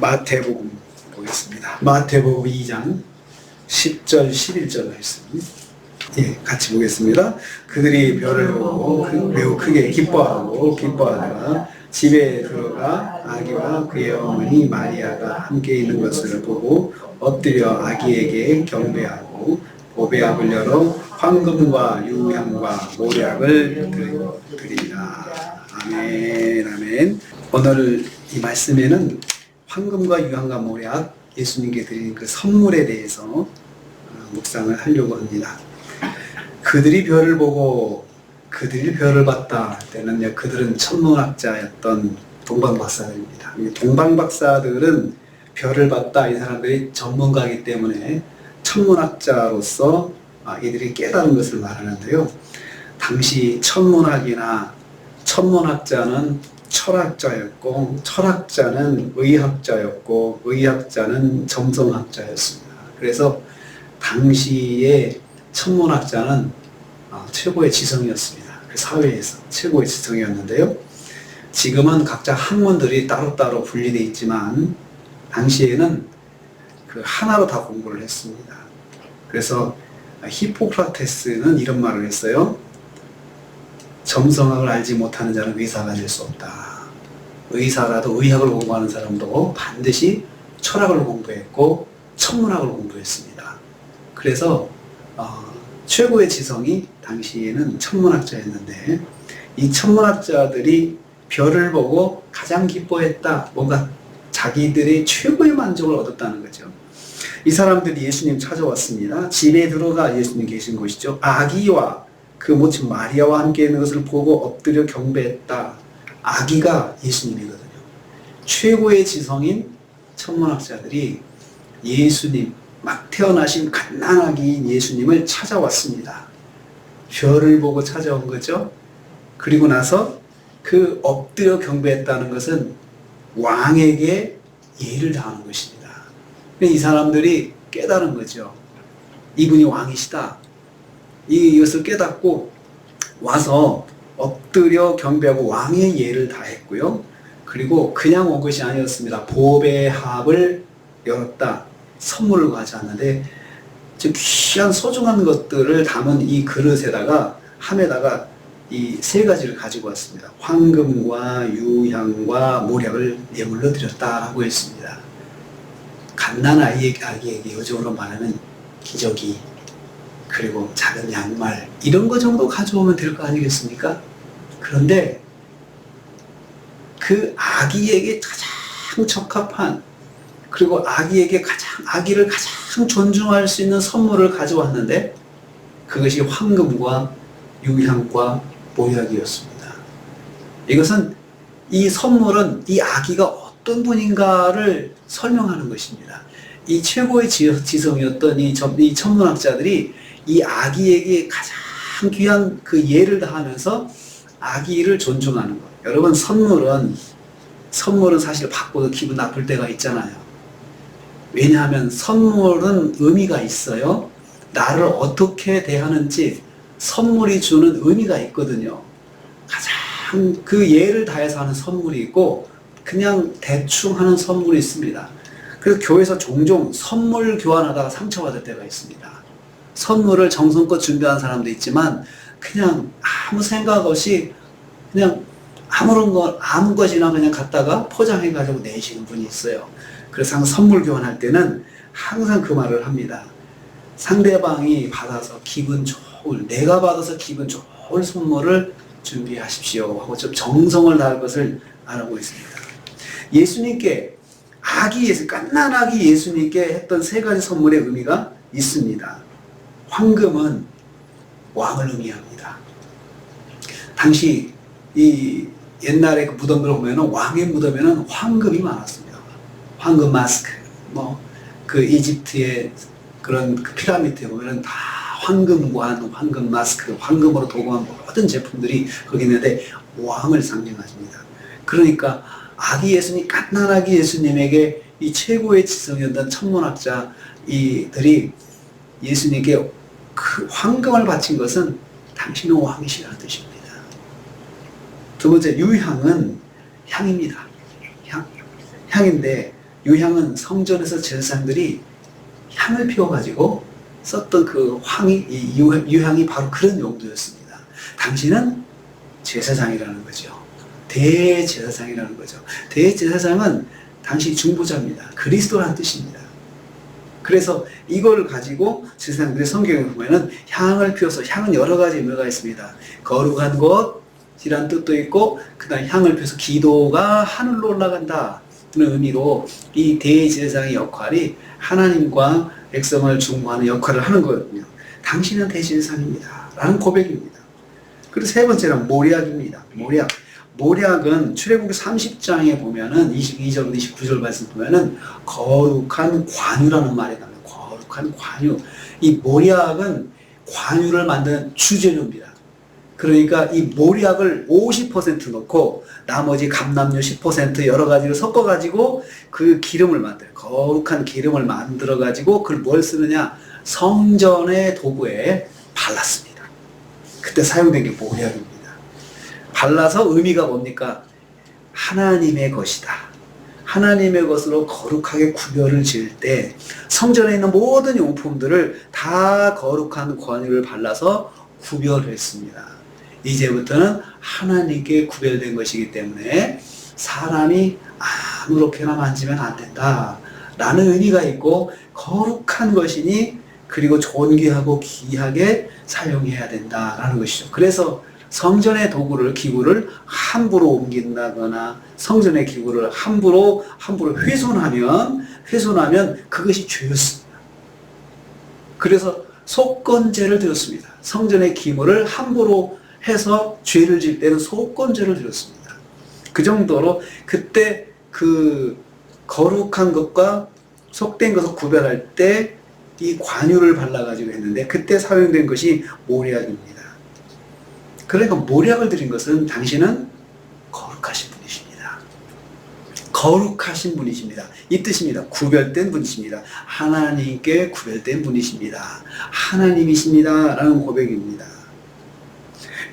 마태복음 보겠습니다. 마태복음 2장 10절 11절 말씀 같이 보겠습니다. 그들이 별을 보고 매우 크게 기뻐하다가 집에 들어가 아기와 그의 어머니 마리아가 함께 있는 것을 보고 엎드려 아기에게 경배하고 보배압을 열어 황금과 유향과 모략을 드립니다. 아멘, 아멘. 오늘 이 말씀에는 황금과 유향과 모략, 예수님께 드린 그 선물에 대해서 묵상을 하려고 합니다. 그들이 별을 보고 그들이 별을 봤다 때는요, 그들은 천문학자였던 동방박사들입니다. 동방박사들은 별을 봤다, 이 사람들이 전문가이기 때문에 천문학자로서 이들이 깨달은 것을 말하는데요. 당시 천문학자는 철학자였고, 철학자는 의학자였고, 의학자는 점성학자였습니다. 그래서 당시의 천문학자는 최고의 지성이었습니다. 그 사회에서 최고의 지성이었는데요. 지금은 각자 학문들이 따로따로 분리되어 있지만 당시에는 그 하나로 다 공부를 했습니다. 그래서 히포크라테스는 이런 말을 했어요. 점성학을 알지 못하는 자는 의사가 될 수 없다. 의사라도 의학을 공부하는 사람도 반드시 철학을 공부했고 천문학을 공부했습니다. 그래서 최고의 지성이 당시에는 천문학자였는데, 이 천문학자들이 별을 보고 가장 기뻐했다. 뭔가 자기들의 최고의 만족을 얻었다는 거죠. 이 사람들이 예수님 찾아왔습니다. 집에 들어가 예수님 계신 곳이죠. 아기와 그 모친 마리아와 함께 있는 것을 보고 엎드려 경배했다. 아기가 예수님이거든요. 최고의 지성인 천문학자들이 예수님, 막 태어나신 갓난아기인 예수님을 찾아왔습니다. 별을 보고 찾아온 거죠. 그리고 나서 그 엎드려 경배했다는 것은 왕에게 예를 다하는 것입니다. 이 사람들이 깨달은 거죠. 이분이 왕이시다. 이것을 깨닫고 와서 엎드려 경배하고 왕의 예를 다했고요. 그리고 그냥 온 것이 아니었습니다. 보배합을 열었다. 선물을 가져왔는데, 즉 귀한 소중한 것들을 담은 이 그릇에다가 함에다가 이 세 가지를 가지고 왔습니다. 황금과 유향과 모략을 예물로 드렸다라고 했습니다. 갓난 아기에게 요즘으로 말하는 기저귀, 그리고 작은 양말, 이런 거 정도 가져오면 될 거 아니겠습니까? 그런데 그 아기에게 가장 적합한, 그리고 아기를 가장 존중할 수 있는 선물을 가져왔는데, 그것이 황금과 유향과 모략이었습니다. 이 선물은 이 아기가 어떤 분인가를 설명하는 것입니다. 이 최고의 지성이었던 이 천문학자들이 이 아기에게 가장 귀한 그 예를 다하면서 아기를 존중하는 것. 여러분, 선물은 사실 받고도 기분 나쁠 때가 있잖아요. 왜냐하면 선물은 의미가 있어요. 나를 어떻게 대하는지 선물이 주는 의미가 있거든요. 가장 그 예를 다해서 하는 선물이 있고, 그냥 대충 하는 선물이 있습니다. 그래서 교회에서 종종 선물 교환하다가 상처받을 때가 있습니다. 선물을 정성껏 준비한 사람도 있지만 그냥 아무 생각 없이 그냥 아무 것이나 그냥 갖다가 포장해가지고 내시는 분이 있어요. 그래서 항상 선물 교환할 때는 항상 그 말을 합니다. 상대방이 받아서 내가 받아서 기분 좋을 선물을 준비하십시오 하고 좀 정성을 다할 것을 알아보고 있습니다. 예수님께 갓난 아기 예수님께 했던 세 가지 선물의 의미가 있습니다. 황금은 왕을 의미합니다. 당시 이 옛날에 그 무덤을 보면은, 왕의 무덤에는 황금이 많았습니다. 황금 마스크, 그 이집트의 그런 그 피라미드에 보면은 다 황금관, 황금 마스크, 황금으로 도금한 모든 제품들이 거기 있는데 왕을 상징하십니다. 그러니까 갓난 아기 예수님에게 이 최고의 지성이었던 천문학자 이들이 예수님께 그 황금을 바친 것은 당신은 왕이시라는 뜻입니다. 두 번째, 유향은 향입니다. 향인데 이 향은 성전에서 제사장들이 향을 피워가지고 썼던 그 유향이 바로 그런 용도였습니다. 당신은 제사장이라는 거죠. 대제사장이라는 거죠. 대제사장은 당시 중보자입니다. 그리스도라는 뜻입니다. 그래서 이걸 가지고 제사장들이 성경에 보면은 향을 피워서, 향은 여러 가지 의미가 있습니다. 거룩한 곳이란 뜻도 있고, 그 다음 향을 피워서 기도가 하늘로 올라간다 는 의미로 이 대제사장의 역할이 하나님과 백성을 중보하는 역할을 하는 거거든요. 당신은 대제사장입니다 라는 고백입니다. 그리고 세 번째는 모략입니다. 모략은 출애굽기 30장에 보면은 22절, 29절 말씀 보면은 거룩한 관유라는 말이 나와요. 거룩한 관유. 이 모략은 관유를 만드는 주재료입니다. 그러니까 이 모략을 50% 넣고 나머지 감람류 10% 여러 가지를 섞어가지고 그 기름을 만들어요. 거룩한 기름을 만들어가지고 그걸 뭘 쓰느냐? 성전의 도구에 발랐습니다. 그때 사용된 게 모략입니다. 발라서 의미가 뭡니까? 하나님의 것이다. 하나님의 것으로 거룩하게 구별을 지을 때 성전에 있는 모든 용품들을 다 거룩한 관유를 발라서 구별했습니다. 이제부터는 하나님께 구별된 것이기 때문에 사람이 아무렇게나 만지면 안 된다 라는 의미가 있고, 거룩한 것이니 그리고 존귀하고 귀하게 사용해야 된다라는 것이죠. 그래서 성전의 도구를, 기구를 함부로 옮긴다거나 성전의 기구를 함부로 훼손하면 그것이 죄였습니다. 그래서 속건죄를 드렸습니다. 성전의 기물을 함부로 해서 죄를 질 때는 속건죄를 드렸습니다. 그 정도로 그때 그 거룩한 것과 속된 것을 구별할 때 이 관유를 발라가지고 했는데, 그때 사용된 것이 모략입니다. 그러니까 모략을 드린 것은 당신은 거룩하신 분이십니다. 거룩하신 분이십니다. 이 뜻입니다. 구별된 분이십니다. 하나님께 구별된 분이십니다. 하나님이십니다 라는 고백입니다.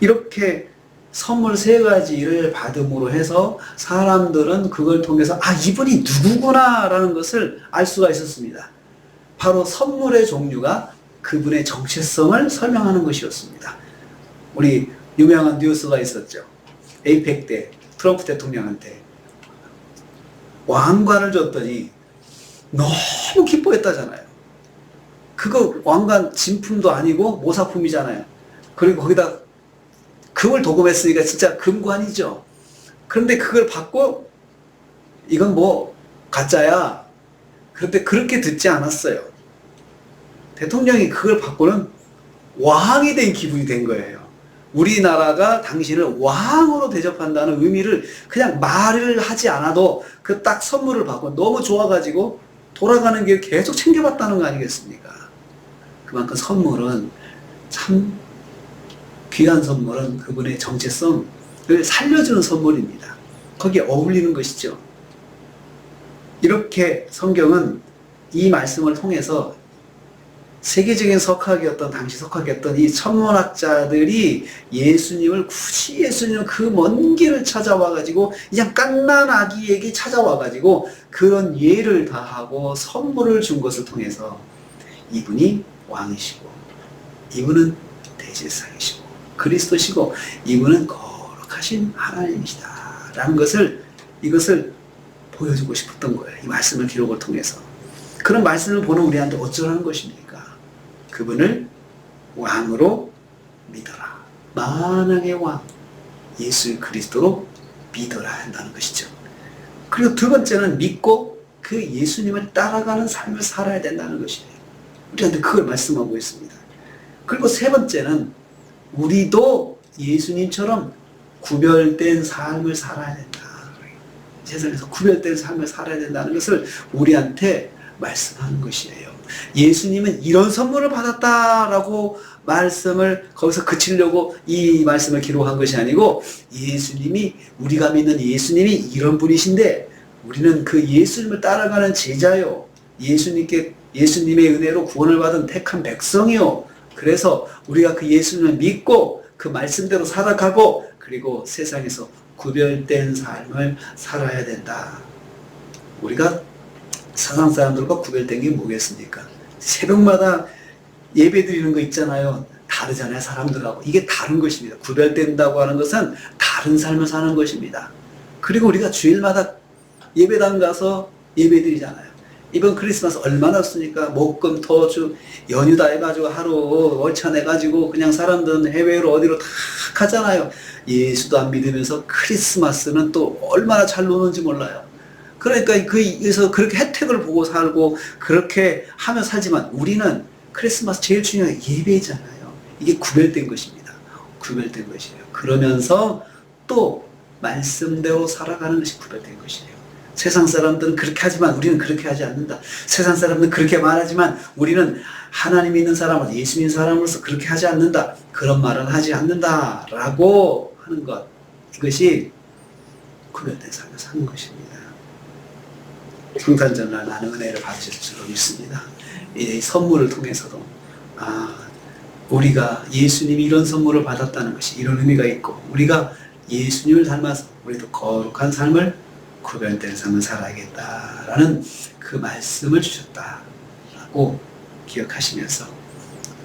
이렇게 선물 3가지를 받음으로 해서 사람들은 그걸 통해서 이분이 누구구나 라는 것을 알 수가 있었습니다. 바로 선물의 종류가 그분의 정체성을 설명하는 것이었습니다. 우리 유명한 뉴스가 있었죠. 에이펙 때 트럼프 대통령한테 왕관을 줬더니 너무 기뻐했다잖아요. 그거 왕관 진품도 아니고 모사품이잖아요. 그리고 거기다 금을 도금했으니까 진짜 금관이죠. 그런데 그걸 받고 이건 뭐 가짜야. 그런데 그렇게 듣지 않았어요. 대통령이 그걸 받고는 왕이 된 기분이 된 거예요. 우리나라가 당신을 왕으로 대접한다는 의미를 그냥 말을 하지 않아도 그 딱 선물을 받고 너무 좋아가지고 돌아가는 길 계속 챙겨봤다는 거 아니겠습니까? 그만큼 선물은, 참 귀한 선물은 그분의 정체성을 살려주는 선물입니다. 거기에 어울리는 것이죠. 이렇게 성경은 이 말씀을 통해서 세계적인 석학이었던, 당시 석학이었던 이 천문학자들이 예수님을, 굳이 예수님을 그 먼 길을 찾아와가지고 그냥 갓난 아기에게 찾아와가지고 그런 예를 다하고 선물을 준 것을 통해서 이분이 왕이시고, 이분은 대제사장이시고, 그리스도시고, 이분은 거룩하신 하나님이시다 라는 이것을 보여주고 싶었던 거예요. 이 말씀을 기록을 통해서. 그런 말씀을 보는 우리한테 어쩌라는 것입니까? 그분을 왕으로 믿어라. 만왕의 왕 예수 그리스도로 믿어라 한다는 것이죠. 그리고 두 번째는 믿고 그 예수님을 따라가는 삶을 살아야 된다는 것이에요. 우리한테 그걸 말씀하고 있습니다. 그리고 세 번째는 우리도 예수님처럼 구별된 삶을 살아야 된다. 세상에서 구별된 삶을 살아야 된다는 것을 우리한테 말씀하는 것이에요. 예수님은 이런 선물을 받았다라고 말씀을 거기서 그치려고 이 말씀을 기록한 것이 아니고, 예수님이, 우리가 믿는 예수님이 이런 분이신데 우리는 그 예수님을 따라가는 제자요, 예수님의 은혜로 구원을 받은 택한 백성이요, 그래서 우리가 그 예수님을 믿고 그 말씀대로 살아가고 그리고 세상에서 구별된 삶을 살아야 된다. 우리가 세상 사람들과 구별된 게 뭐겠습니까? 새벽마다 예배 드리는 거 있잖아요. 다르잖아요, 사람들하고. 이게 다른 것입니다. 구별된다고 하는 것은 다른 삶을 사는 것입니다. 그리고 우리가 주일마다 예배당 가서 예배 드리잖아요. 이번 크리스마스 얼마나 없으니까 목금 토주 연휴 다 해가지고 하루 월차 내가지고 그냥 사람들은 해외로 어디로 다 가잖아요. 예수도 안 믿으면서 크리스마스는 또 얼마나 잘 노는지 몰라요. 그러니까 그래서 그렇게 혜택을 보고 살고 그렇게 하며 살지만 우리는 크리스마스 제일 중요한 게 예배잖아요. 이게 구별된 것입니다. 구별된 것이에요. 그러면서 또 말씀대로 살아가는 것이 구별된 것이에요. 세상 사람들은 그렇게 하지만 우리는 그렇게 하지 않는다. 세상 사람들은 그렇게 말하지만 우리는 하나님 믿는 사람으로서 예수 믿는 사람으로서 그렇게 하지 않는다. 그런 말은 하지 않는다. 라고 하는 것. 이것이 구별된 삶을 사는 것입니다. 성탄절날 나는 은혜를 받으실 줄로 믿습니다. 이 선물을 통해서도 우리가 예수님이 이런 선물을 받았다는 것이 이런 의미가 있고 우리가 예수님을 닮아서 우리도 거룩한 삶을 구별된 삶을 살아야겠다라는 그 말씀을 주셨다라고 기억하시면서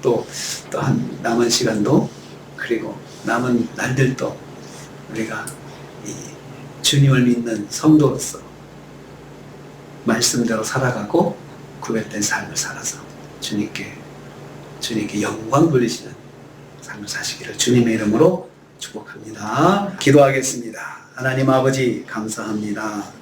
또한 남은 시간도 그리고 남은 날들도 우리가 이 주님을 믿는 성도로서 말씀대로 살아가고 구별된 삶을 살아서 주님께 영광 돌리시는 삶을 사시기를 주님의 이름으로 축복합니다. 기도하겠습니다. 하나님 아버지 감사합니다.